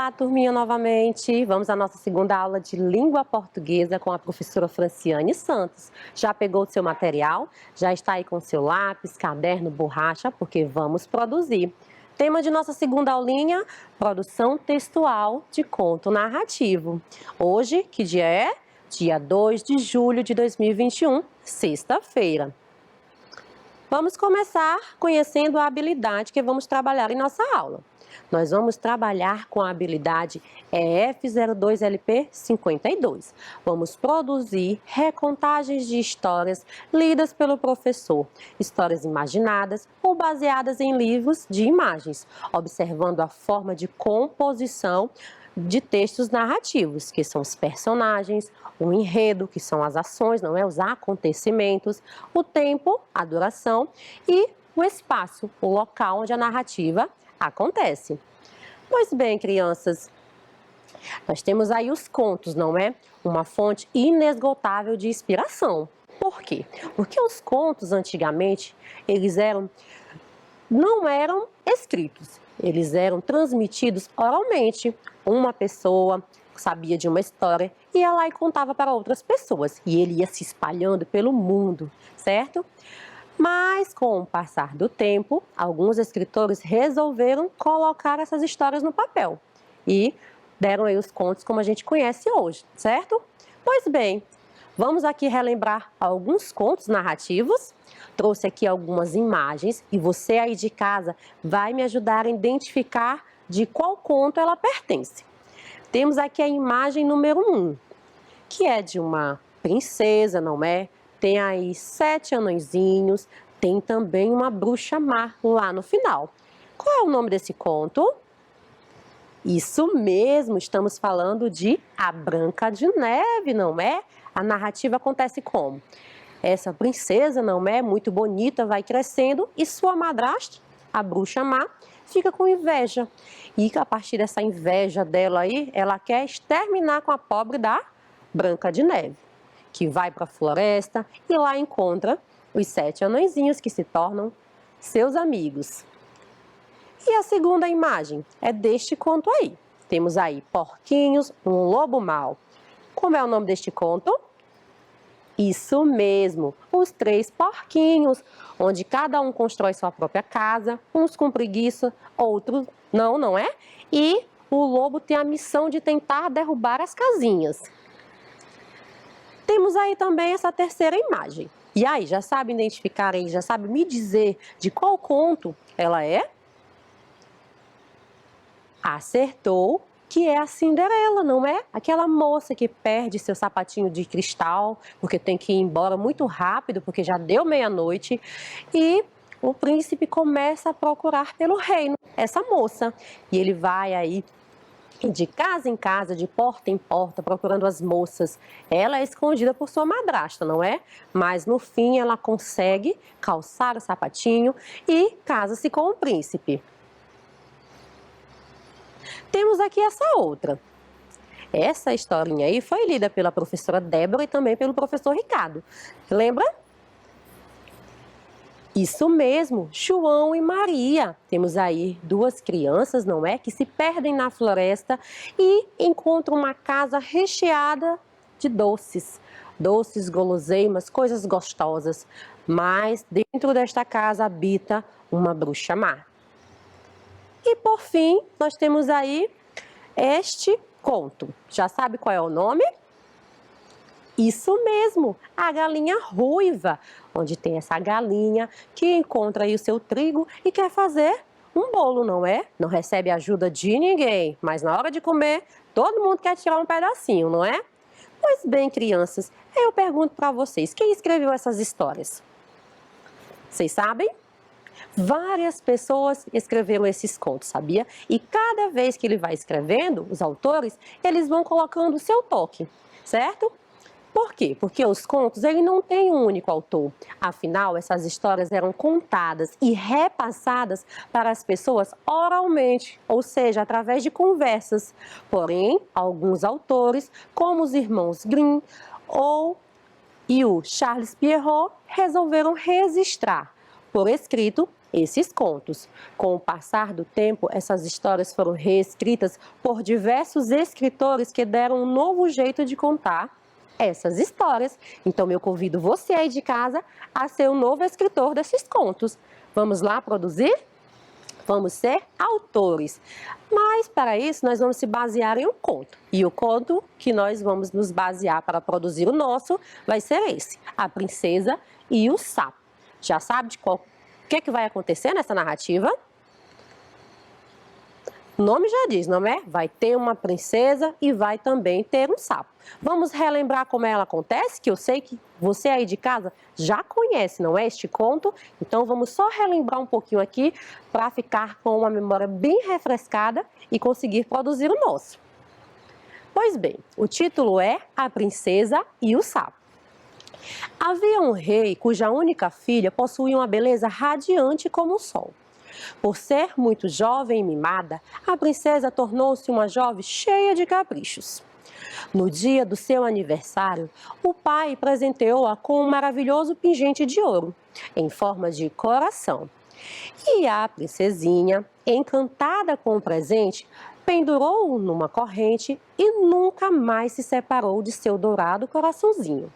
Olá, turminha, novamente. Vamos à nossa segunda aula de língua portuguesa com a professora Franciane Santos. Já pegou o seu material? Já está aí com seu lápis, caderno, borracha? Porque vamos produzir. Tema de nossa segunda aulinha, produção textual de conto narrativo. Hoje, que dia é? Dia 2 de julho de 2021, sexta-feira. Vamos começar conhecendo a habilidade que vamos trabalhar em nossa aula. Nós vamos trabalhar com a habilidade EF02LP52. Vamos produzir recontagens de histórias lidas pelo professor, histórias imaginadas ou baseadas em livros de imagens, observando a forma de composição de textos narrativos, que são os personagens, o enredo, que são as ações, não é? Os acontecimentos, o tempo, a duração e o espaço, o local onde a narrativa acontece. Pois bem, crianças, nós temos aí os contos, não é? Uma fonte inesgotável de inspiração. Por quê? Porque os contos antigamente, não eram escritos, eles eram transmitidos oralmente. Uma pessoa sabia de uma história e ia lá e contava para outras pessoas. E ele ia se espalhando pelo mundo, certo? Mas, com o passar do tempo, alguns escritores resolveram colocar essas histórias no papel. E deram aí os contos como a gente conhece hoje, certo? Pois bem, vamos aqui relembrar alguns contos narrativos. Trouxe aqui algumas imagens e você aí de casa vai me ajudar a identificar de qual conto ela pertence. Temos aqui a imagem número 1, que é de uma princesa, não é? Tem aí 7 anõezinhos, tem também uma bruxa má lá no final. Qual é o nome desse conto? Isso mesmo, estamos falando de A Branca de Neve, não é? A narrativa acontece como? Essa princesa, não é? Muito bonita, vai crescendo e sua madrasta, a bruxa má, fica com inveja. E a partir dessa inveja dela aí, ela quer exterminar com a pobre da Branca de Neve, que vai para a floresta e lá encontra os 7 anõezinhos que se tornam seus amigos. E a segunda imagem é deste conto aí. Temos aí porquinhos, um lobo mau. Como é o nome deste conto? Isso mesmo, os 3 porquinhos, onde cada um constrói sua própria casa, uns com preguiça, outros não é? E o lobo tem a missão de tentar derrubar as casinhas. Temos aí também essa terceira imagem. E aí, já sabe identificar aí, já sabe me dizer de qual conto ela é? Acertou, que é a Cinderela, não é? Aquela moça que perde seu sapatinho de cristal, porque tem que ir embora muito rápido, porque já deu meia-noite, e o príncipe começa a procurar pelo reino essa moça. E ele vai aí de casa em casa, de porta em porta, procurando as moças. Ela é escondida por sua madrasta, não é? Mas no fim ela consegue calçar o sapatinho e casa-se com o príncipe. Temos aqui essa outra. Essa historinha aí foi lida pela professora Débora e também pelo professor Ricardo. Lembra? Isso mesmo, João e Maria. Temos aí 2 crianças, não é? Que se perdem na floresta e encontram uma casa recheada de doces. Doces, guloseimas, coisas gostosas. Mas dentro desta casa habita uma bruxa má. E por fim, nós temos aí este conto. Já sabe qual é o nome? Isso mesmo, a galinha ruiva, onde tem essa galinha que encontra aí o seu trigo e quer fazer um bolo, não é? Não recebe ajuda de ninguém, mas na hora de comer, todo mundo quer tirar um pedacinho, não é? Pois bem, crianças, eu pergunto para vocês, quem escreveu essas histórias? Vocês sabem? Várias pessoas escreveram esses contos, sabia? E cada vez que ele vai escrevendo, os autores, eles vão colocando o seu toque, certo? Por quê? Porque os contos, ele não tem um único autor. Afinal, essas histórias eram contadas e repassadas para as pessoas oralmente, ou seja, através de conversas. Porém, alguns autores, como os irmãos Grimm e o Charles Perrault, resolveram registrar por escrito esses contos. Com o passar do tempo, essas histórias foram reescritas por diversos escritores que deram um novo jeito de contar essas histórias. Então, eu convido você aí de casa a ser o novo escritor desses contos. Vamos lá produzir? Vamos ser autores. Mas, para isso, nós vamos se basear em um conto. E o conto que nós vamos nos basear para produzir o nosso vai ser esse: A Princesa e o Sapo. Já sabe de o que vai acontecer nessa narrativa? O nome já diz, não é? Vai ter uma princesa e vai também ter um sapo. Vamos relembrar como ela acontece, que eu sei que você aí de casa já conhece, não é, este conto? Então vamos só relembrar um pouquinho aqui para ficar com uma memória bem refrescada e conseguir produzir o nosso. Pois bem, o título é A Princesa e o Sapo. Havia um rei cuja única filha possuía uma beleza radiante como o sol. Por ser muito jovem e mimada, a princesa tornou-se uma jovem cheia de caprichos. No dia do seu aniversário, o pai presenteou-a com um maravilhoso pingente de ouro, em forma de coração. E a princesinha, encantada com o presente, pendurou-o numa corrente e nunca mais se separou de seu dourado coraçãozinho.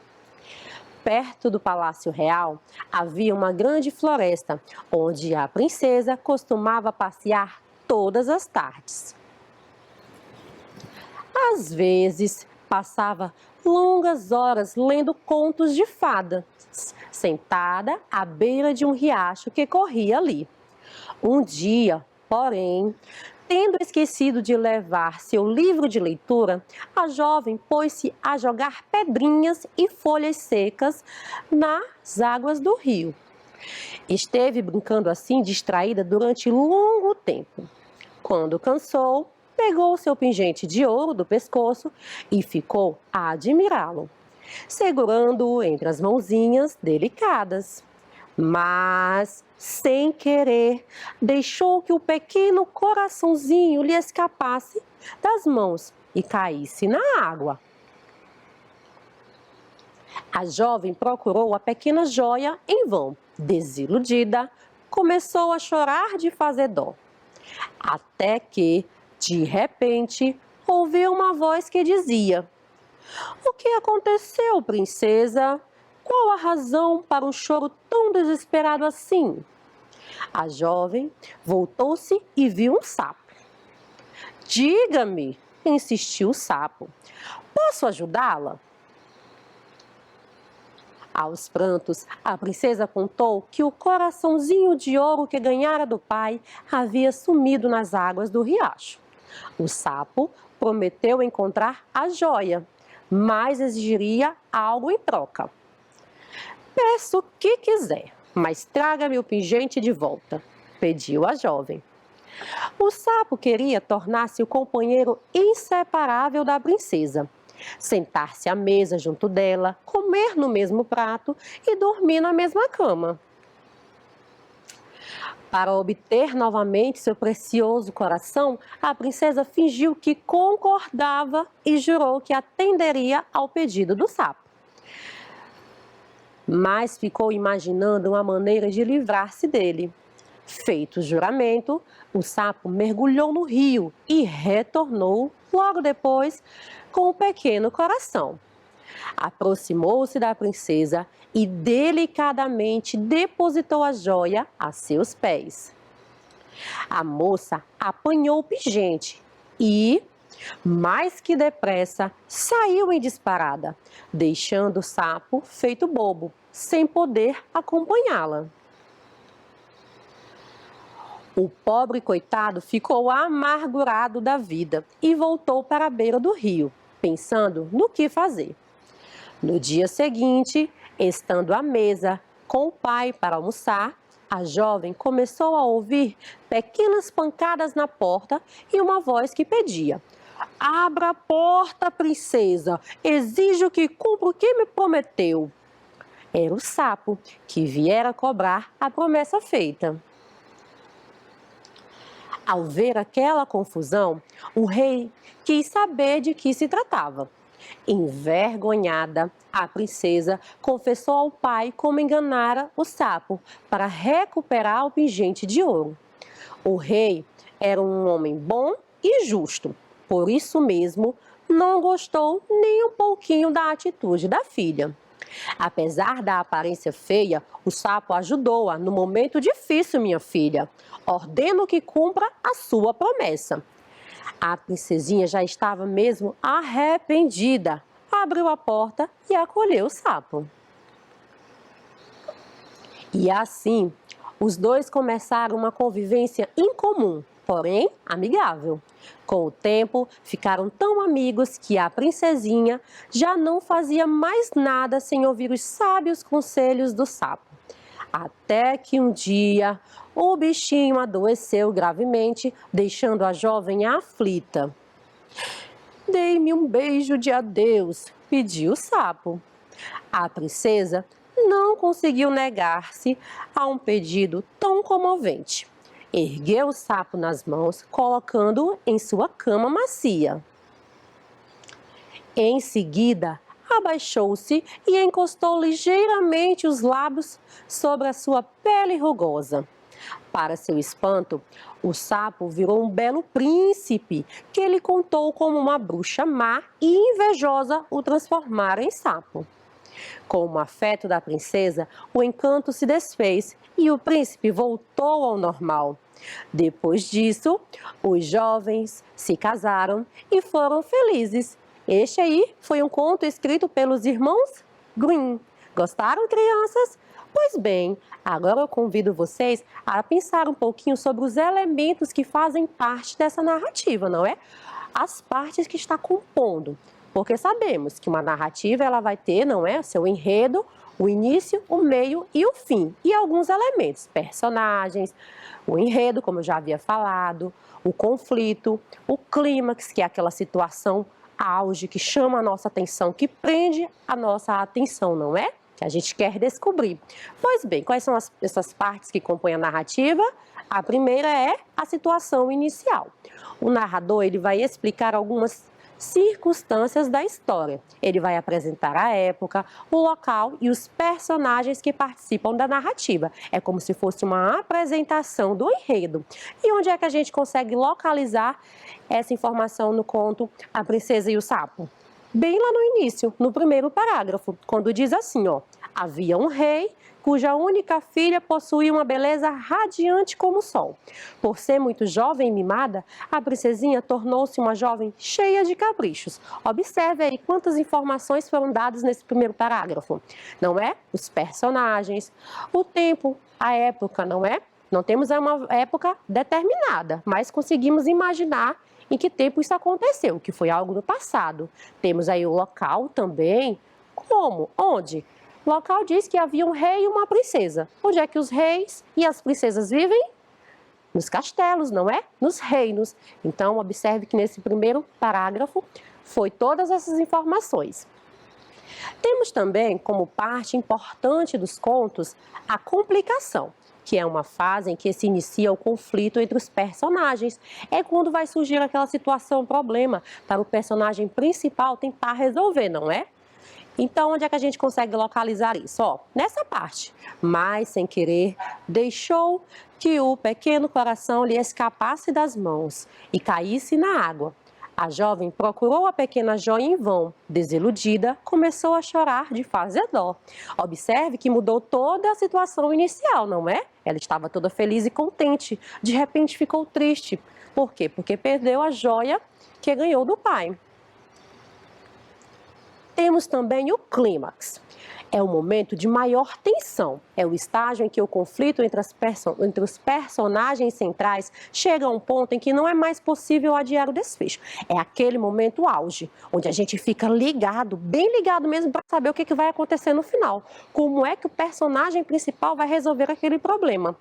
Perto do Palácio Real, havia uma grande floresta, onde a princesa costumava passear todas as tardes. Às vezes, passava longas horas lendo contos de fadas, sentada à beira de um riacho que corria ali. Um dia, porém, tendo esquecido de levar seu livro de leitura, a jovem pôs-se a jogar pedrinhas e folhas secas nas águas do rio. Esteve brincando assim distraída durante longo tempo. Quando cansou, pegou seu pingente de ouro do pescoço e ficou a admirá-lo, segurando-o entre as mãozinhas delicadas. Mas, sem querer, deixou que o pequeno coraçãozinho lhe escapasse das mãos e caísse na água. A jovem procurou a pequena joia em vão. Desiludida, começou a chorar de fazer dó. Até que, de repente, ouviu uma voz que dizia: "O que aconteceu, princesa? Qual a razão para um choro tão desesperado assim?" A jovem voltou-se e viu um sapo. "Diga-me", insistiu o sapo, "posso ajudá-la?" Aos prantos, a princesa contou que o coraçãozinho de ouro que ganhara do pai havia sumido nas águas do riacho. O sapo prometeu encontrar a joia, mas exigiria algo em troca. "Peço o que quiser, mas traga-me o pingente de volta", pediu a jovem. O sapo queria tornar-se o companheiro inseparável da princesa, sentar-se à mesa junto dela, comer no mesmo prato e dormir na mesma cama. Para obter novamente seu precioso coração, a princesa fingiu que concordava e jurou que atenderia ao pedido do sapo. Mas ficou imaginando uma maneira de livrar-se dele. Feito o juramento, o sapo mergulhou no rio e retornou logo depois com o pequeno coração. Aproximou-se da princesa e delicadamente depositou a joia a seus pés. A moça apanhou o pingente e, mais que depressa, saiu em disparada, deixando o sapo feito bobo, sem poder acompanhá-la. O pobre coitado ficou amargurado da vida e voltou para a beira do rio, pensando no que fazer. No dia seguinte, estando à mesa com o pai para almoçar, a jovem começou a ouvir pequenas pancadas na porta e uma voz que pedia: "Abra a porta, princesa, exijo que cumpra o que me prometeu." Era o sapo, que viera cobrar a promessa feita. Ao ver aquela confusão, o rei quis saber de que se tratava. Envergonhada, a princesa confessou ao pai como enganara o sapo para recuperar o pingente de ouro. O rei era um homem bom e justo, por isso mesmo não gostou nem um pouquinho da atitude da filha. Apesar da aparência feia, o sapo ajudou-a no momento difícil, minha filha. Ordeno que cumpra a sua promessa. A princesinha já estava mesmo arrependida. Abriu a porta e acolheu o sapo. E assim, os dois começaram uma convivência incomum, porém amigável. Com o tempo, ficaram tão amigos que a princesinha já não fazia mais nada sem ouvir os sábios conselhos do sapo. Até que um dia, o bichinho adoeceu gravemente, deixando a jovem aflita. "Dê-me um beijo de adeus", pediu o sapo. A princesa não conseguiu negar-se a um pedido tão comovente. Ergueu o sapo nas mãos, colocando-o em sua cama macia. Em seguida, abaixou-se e encostou ligeiramente os lábios sobre a sua pele rugosa. Para seu espanto, o sapo virou um belo príncipe que ele contou como uma bruxa má e invejosa o transformara em sapo. Com o afeto da princesa, o encanto se desfez e o príncipe voltou ao normal. Depois disso, os jovens se casaram e foram felizes. Este aí foi um conto escrito pelos irmãos Grimm. Gostaram, crianças? Pois bem, agora eu convido vocês a pensar um pouquinho sobre os elementos que fazem parte dessa narrativa, não é? As partes que está compondo. Porque sabemos que uma narrativa ela vai ter, não é, seu enredo, o início, o meio e o fim. E alguns elementos, personagens, o enredo, como eu já havia falado, o conflito, o clímax, que é aquela situação auge que chama a nossa atenção, que prende a nossa atenção, não é? Que a gente quer descobrir. Pois bem, quais são essas partes que compõem a narrativa? A primeira é a situação inicial. O narrador ele vai explicar algumas circunstâncias da história. Ele vai apresentar a época, o local e os personagens que participam da narrativa. É como se fosse uma apresentação do enredo. E onde é que a gente consegue localizar essa informação no conto A Princesa e o Sapo? Bem lá no início, no primeiro parágrafo, quando diz assim, ó: havia um rei cuja única filha possuía uma beleza radiante como o sol. Por ser muito jovem e mimada, a princesinha tornou-se uma jovem cheia de caprichos. Observe aí quantas informações foram dadas nesse primeiro parágrafo. Não é? Os personagens, o tempo, a época, não é? Não temos uma época determinada, mas conseguimos imaginar em que tempo isso aconteceu, que foi algo no passado. Temos aí o local também. Como? Onde? O local diz que havia um rei e uma princesa. Onde é que os reis e as princesas vivem? Nos castelos, não é? Nos reinos. Então, observe que nesse primeiro parágrafo foi todas essas informações. Temos também, como parte importante dos contos, a complicação, que é uma fase em que se inicia o conflito entre os personagens. É quando vai surgir aquela situação, problema, para o personagem principal tentar resolver, não é? Então, onde é que a gente consegue localizar isso? Ó, nessa parte. Mas, sem querer, deixou que o pequeno coração lhe escapasse das mãos e caísse na água. A jovem procurou a pequena joia em vão. Desiludida, começou a chorar de fazer dó. Observe que mudou toda a situação inicial, não é? Ela estava toda feliz e contente. De repente ficou triste. Por quê? Porque perdeu a joia que ganhou do pai. Temos também o clímax. É o momento de maior tensão. É o estágio em que o conflito entre os personagens centrais chega a um ponto em que não é mais possível adiar o desfecho. É aquele momento auge, onde a gente fica ligado, bem ligado mesmo, para saber o que vai acontecer no final. Como é que o personagem principal vai resolver aquele problema.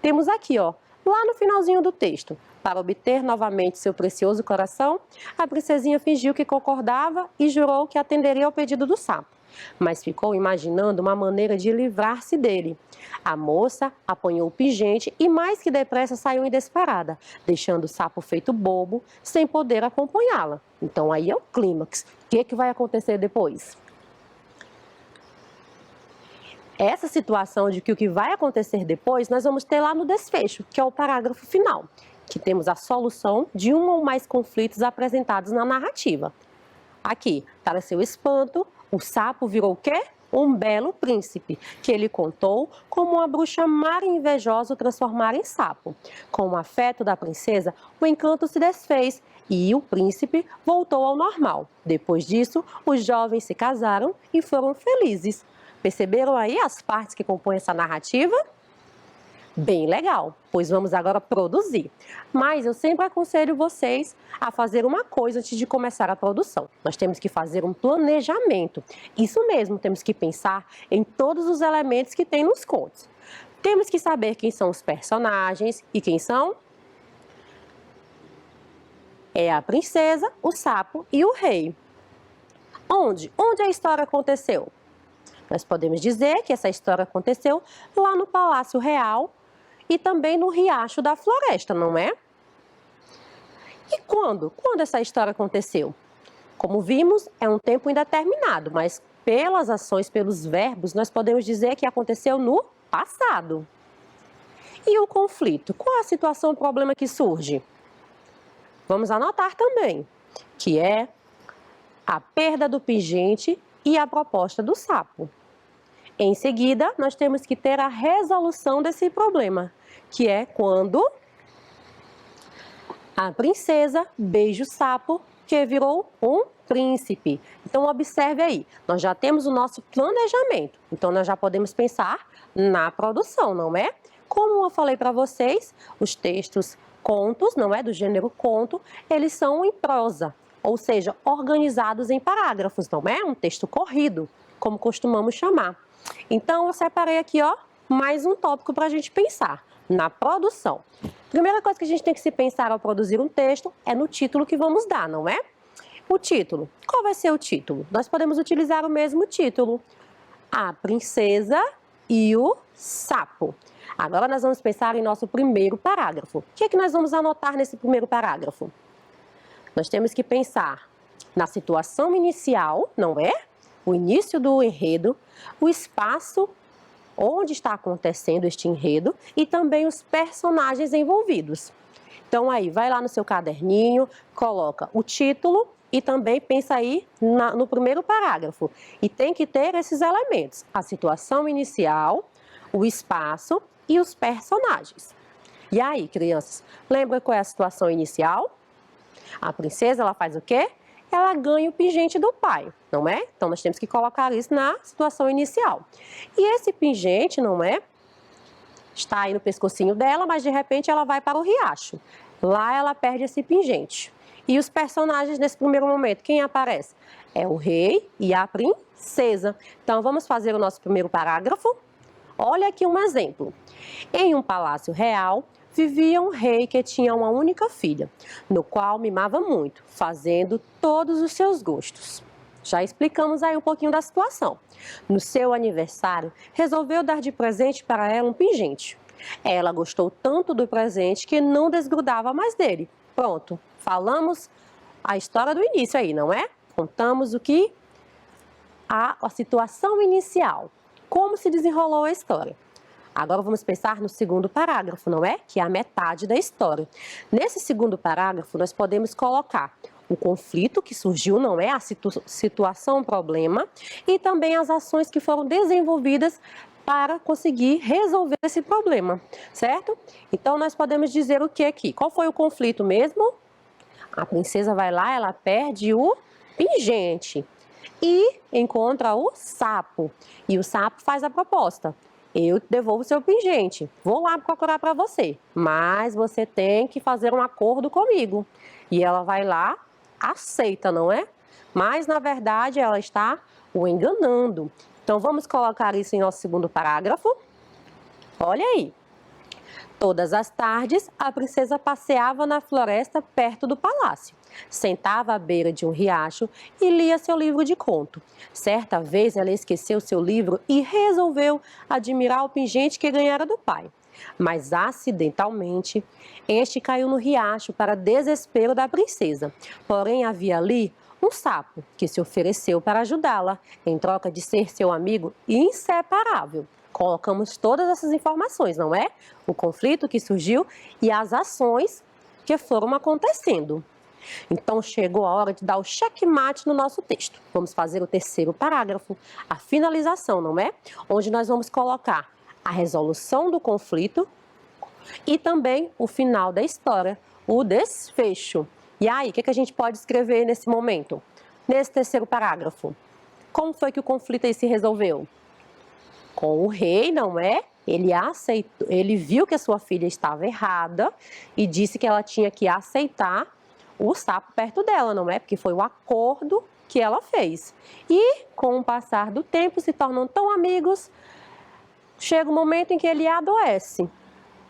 Temos aqui, ó, lá no finalzinho do texto. Para obter novamente seu precioso coração, a princesinha fingiu que concordava e jurou que atenderia ao pedido do sapo. mas ficou imaginando uma maneira de livrar-se dele. A moça apanhou o pingente e mais que depressa saiu em disparada, deixando o sapo feito bobo, sem poder acompanhá-la. Então aí é o clímax. O que vai acontecer depois? Essa situação de que o que vai acontecer depois, nós vamos ter lá no desfecho, que é o parágrafo final, que temos a solução de um ou mais conflitos apresentados na narrativa. Aqui, para seu espanto, o sapo virou o quê? Um belo príncipe, que ele contou como uma bruxa má e invejosa o transformara em sapo. Com o afeto da princesa, o encanto se desfez e o príncipe voltou ao normal. Depois disso, os jovens se casaram e foram felizes. Perceberam aí as partes que compõem essa narrativa? Bem legal, pois vamos agora produzir. Mas eu sempre aconselho vocês a fazer uma coisa antes de começar a produção. Nós temos que fazer um planejamento. Isso mesmo, temos que pensar em todos os elementos que tem nos contos. Temos que saber quem são os personagens e quem são? É a princesa, o sapo e o rei. Onde a história aconteceu? Nós podemos dizer que essa história aconteceu lá no Palácio Real e também no Riacho da Floresta, não é? E quando? Quando essa história aconteceu? Como vimos, é um tempo indeterminado, mas pelas ações, pelos verbos, nós podemos dizer que aconteceu no passado. E o conflito? Qual a situação, o problema que surge? Vamos anotar também, que é a perda do pingente e a proposta do sapo. Em seguida, nós temos que ter a resolução desse problema, que é quando a princesa beija o sapo, que virou um príncipe. Então, observe aí, nós já temos o nosso planejamento, então nós já podemos pensar na produção, não é? Como eu falei para vocês, os textos contos, não é, do gênero conto, eles são em prosa, ou seja, organizados em parágrafos, não é? Um texto corrido, como costumamos chamar. Então, eu separei aqui, ó, mais um tópico para a gente pensar, na produção. Primeira coisa que a gente tem que se pensar ao produzir um texto é no título que vamos dar, não é? O título. Qual vai ser o título? Nós podemos utilizar o mesmo título. A Princesa e o Sapo. Agora nós vamos pensar em nosso primeiro parágrafo. O que é que nós vamos anotar nesse primeiro parágrafo? Nós temos que pensar na situação inicial, não é? O início do enredo, o espaço onde está acontecendo este enredo e também os personagens envolvidos. Então aí, vai lá no seu caderninho, coloca o título e também pensa aí no primeiro parágrafo. E tem que ter esses elementos, a situação inicial, o espaço e os personagens. E aí, crianças, lembra qual é a situação inicial? A princesa, ela faz o quê? Ela ganha o pingente do pai, não é? Então, nós temos que colocar isso na situação inicial. E esse pingente, não é? Está aí no pescocinho dela, mas de repente ela vai para o riacho. Lá ela perde esse pingente. E os personagens nesse primeiro momento, quem aparece? É o rei e a princesa. Então, vamos fazer o nosso primeiro parágrafo? Olha aqui um exemplo. Em um palácio real, vivia um rei que tinha uma única filha, no qual mimava muito, fazendo todos os seus gostos. Já explicamos aí um pouquinho da situação. No seu aniversário, resolveu dar de presente para ela um pingente. Ela gostou tanto do presente que não desgrudava mais dele. Pronto, falamos a história do início aí, não é? Contamos o que? A situação inicial. Como se desenrolou a história. Agora vamos pensar no segundo parágrafo, não é? Que é a metade da história. Nesse segundo parágrafo, nós podemos colocar o conflito que surgiu, não é? A situação, problema, e também as ações que foram desenvolvidas para conseguir resolver esse problema, certo? Então, nós podemos dizer o que aqui? Qual foi o conflito mesmo? A princesa vai lá, ela perde o pingente e encontra o sapo. E o sapo faz a proposta. Eu devolvo o seu pingente, vou lá procurar para você, mas você tem que fazer um acordo comigo. E ela vai lá, aceita, não é? Mas, na verdade, ela está o enganando. Então, vamos colocar isso em nosso segundo parágrafo. Olha aí. Todas as tardes, a princesa passeava na floresta perto do palácio. Sentava à beira de um riacho e lia seu livro de conto. Certa vez, ela esqueceu seu livro e resolveu admirar o pingente que ganhara do pai. Mas, acidentalmente, este caiu no riacho para desespero da princesa. Porém, havia ali um sapo que se ofereceu para ajudá-la, em troca de ser seu amigo inseparável. Colocamos todas essas informações, não é? O conflito que surgiu e as ações que foram acontecendo. Então chegou a hora de dar o checkmate no nosso texto. Vamos fazer o terceiro parágrafo, a finalização, não é? Onde nós vamos colocar a resolução do conflito e também o final da história, o desfecho. E aí, o que a gente pode escrever nesse momento? Nesse terceiro parágrafo? Como foi que o conflito aí se resolveu? Com o rei, não é? Ele aceitou, ele viu que a sua filha estava errada e disse que ela tinha que aceitar o sapo perto dela, não é? Porque foi o acordo que ela fez. E com o passar do tempo se tornam tão amigos, chega um momento em que ele adoece.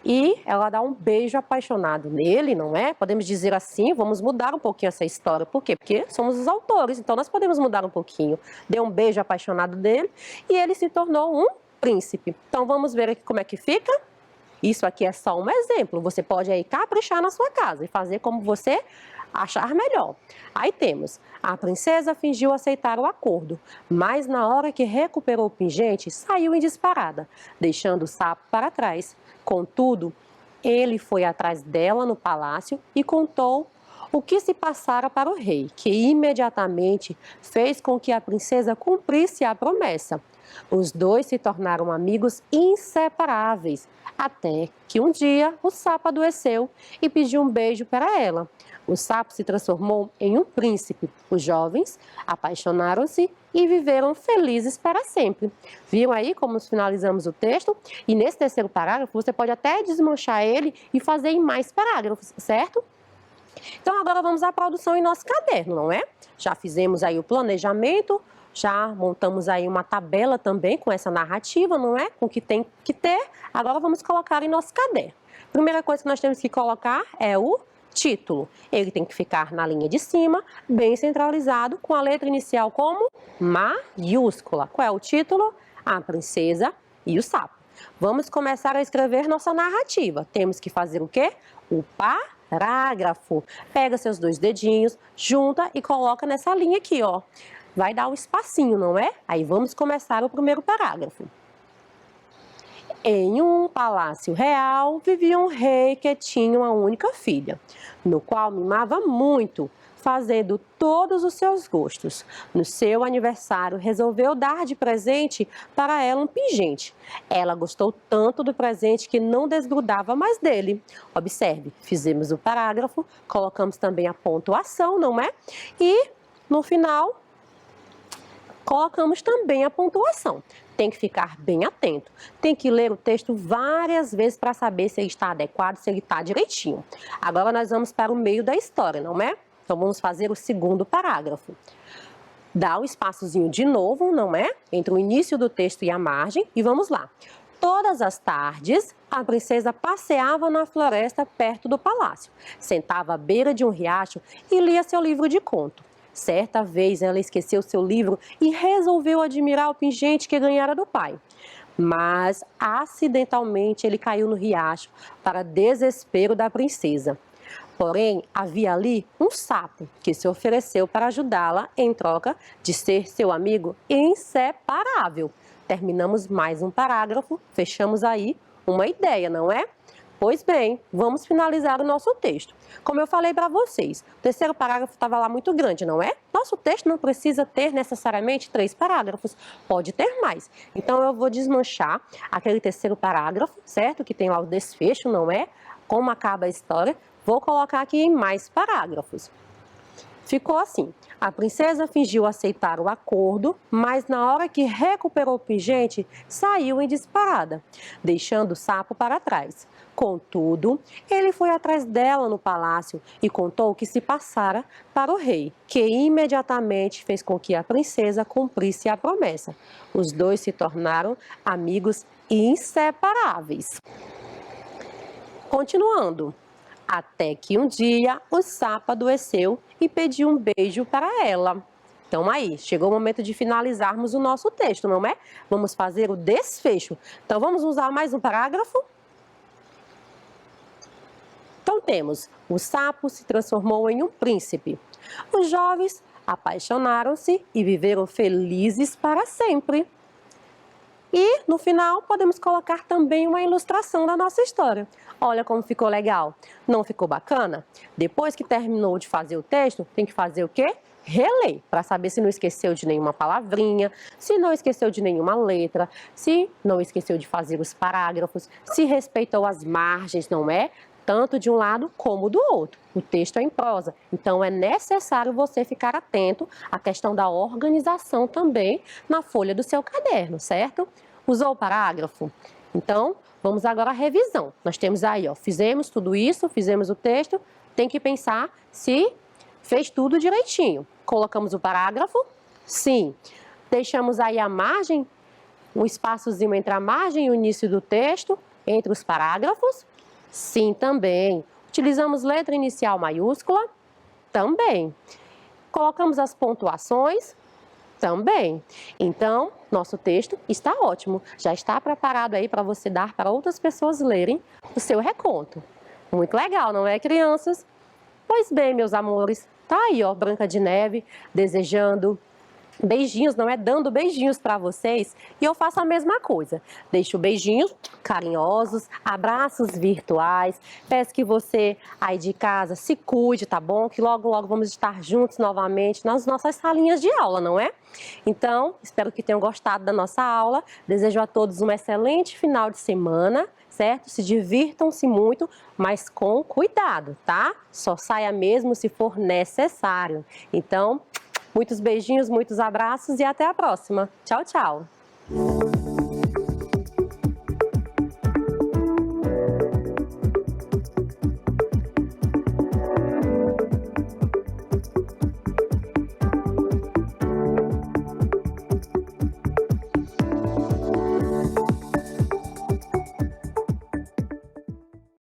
E ela dá um beijo apaixonado nele, não é? Podemos dizer assim, vamos mudar um pouquinho essa história. Por quê? Porque somos os autores, então nós podemos mudar um pouquinho. Deu um beijo apaixonado dele e ele se tornou um príncipe. Então vamos ver aqui como é que fica. Isso aqui é só um exemplo. Você pode aí caprichar na sua casa e fazer como você achar melhor. Aí temos, a princesa fingiu aceitar o acordo, mas na hora que recuperou o pingente, saiu em disparada, deixando o sapo para trás. Contudo, ele foi atrás dela no palácio e contou o que se passara para o rei, que imediatamente fez com que a princesa cumprisse a promessa. Os dois se tornaram amigos inseparáveis, até que um dia o sapo adoeceu e pediu um beijo para ela. O sapo se transformou em um príncipe. Os jovens apaixonaram-se e viveram felizes para sempre. Viram aí como finalizamos o texto? E nesse terceiro parágrafo você pode até desmanchar ele e fazer em mais parágrafos, certo? Então agora vamos à produção em nosso caderno, não é? Já fizemos aí o planejamento, já montamos aí uma tabela também com essa narrativa, não é? Com o que tem que ter. Agora vamos colocar em nosso caderno. Primeira coisa que nós temos que colocar é o título. Ele tem que ficar na linha de cima, bem centralizado, com a letra inicial como maiúscula. Qual é o título? A Princesa e o Sapo. Vamos começar a escrever nossa narrativa. Temos que fazer o quê? O parágrafo. Pega seus dois dedinhos, junta e coloca nessa linha aqui, ó. Vai dar um espacinho, não é? Aí vamos começar o primeiro parágrafo. Em um palácio real vivia um rei que tinha uma única filha, no qual mimava muito, fazendo todos os seus gostos. No seu aniversário, resolveu dar de presente para ela um pingente. Ela gostou tanto do presente que não desgrudava mais dele. Observe, fizemos o parágrafo, colocamos também a pontuação, não é? E no final, colocamos também a pontuação. Tem que ficar bem atento. Tem que ler o texto várias vezes para saber se ele está adequado, se ele está direitinho. Agora nós vamos para o meio da história, não é? Então vamos fazer o segundo parágrafo. Dá o espaçozinho de novo, não é? Entre o início do texto e a margem. E vamos lá. Todas as tardes, a princesa passeava na floresta perto do palácio. Sentava à beira de um riacho e lia seu livro de conto. Certa vez ela esqueceu seu livro e resolveu admirar o pingente que ganhara do pai. Mas, acidentalmente, ele caiu no riacho, para desespero da princesa. Porém, havia ali um sapo que se ofereceu para ajudá-la em troca de ser seu amigo inseparável. Terminamos mais um parágrafo, fechamos aí uma ideia, não é? Pois bem, vamos finalizar o nosso texto. Como eu falei para vocês, o terceiro parágrafo estava lá muito grande, não é? Nosso texto não precisa ter necessariamente 3 parágrafos, pode ter mais. Então eu vou desmanchar aquele terceiro parágrafo, certo? Que tem lá o desfecho, não é? Como acaba a história. Vou colocar aqui em mais parágrafos. Ficou assim. A princesa fingiu aceitar o acordo, mas na hora que recuperou o pingente, saiu em disparada, deixando o sapo para trás. Contudo, ele foi atrás dela no palácio e contou o que se passara para o rei, que imediatamente fez com que a princesa cumprisse a promessa. Os dois se tornaram amigos inseparáveis. Continuando. Até que um dia o sapo adoeceu e pediu um beijo para ela. Então aí, chegou o momento de finalizarmos o nosso texto, não é? Vamos fazer o desfecho. Então vamos usar mais um parágrafo? Então temos, o sapo se transformou em um príncipe. Os jovens apaixonaram-se e viveram felizes para sempre. E, no final, podemos colocar também uma ilustração da nossa história. Olha como ficou legal. Não ficou bacana? Depois que terminou de fazer o texto, tem que fazer o quê? Reler, para saber se não esqueceu de nenhuma palavrinha, se não esqueceu de nenhuma letra, se não esqueceu de fazer os parágrafos, se respeitou as margens, não é? Tanto de um lado como do outro. O texto é em prosa, então é necessário você ficar atento à questão da organização também na folha do seu caderno, certo? Usou o parágrafo? Então, vamos agora à revisão. Nós temos aí, ó, fizemos tudo isso, fizemos o texto, tem que pensar se fez tudo direitinho. Colocamos o parágrafo? Sim. Deixamos aí a margem, um espaçozinho entre a margem e o início do texto, entre os parágrafos? Sim, também. Utilizamos letra inicial maiúscula? Também. Colocamos as pontuações? Também. Então, nosso texto está ótimo. Já está preparado aí para você dar para outras pessoas lerem o seu reconto. Muito legal, não é, crianças? Pois bem, meus amores, tá aí, ó, Branca de Neve, desejando beijinhos, não é? Dando beijinhos para vocês. E eu faço a mesma coisa. Deixo beijinhos carinhosos, abraços virtuais. Peço que você aí de casa se cuide, tá bom? Que logo, logo vamos estar juntos novamente nas nossas salinhas de aula, não é? Então, espero que tenham gostado da nossa aula. Desejo a todos um excelente final de semana, certo? Se divirtam-se muito, mas com cuidado, tá? Só saia mesmo se for necessário. Então, muitos beijinhos, muitos abraços e até a próxima. Tchau, tchau!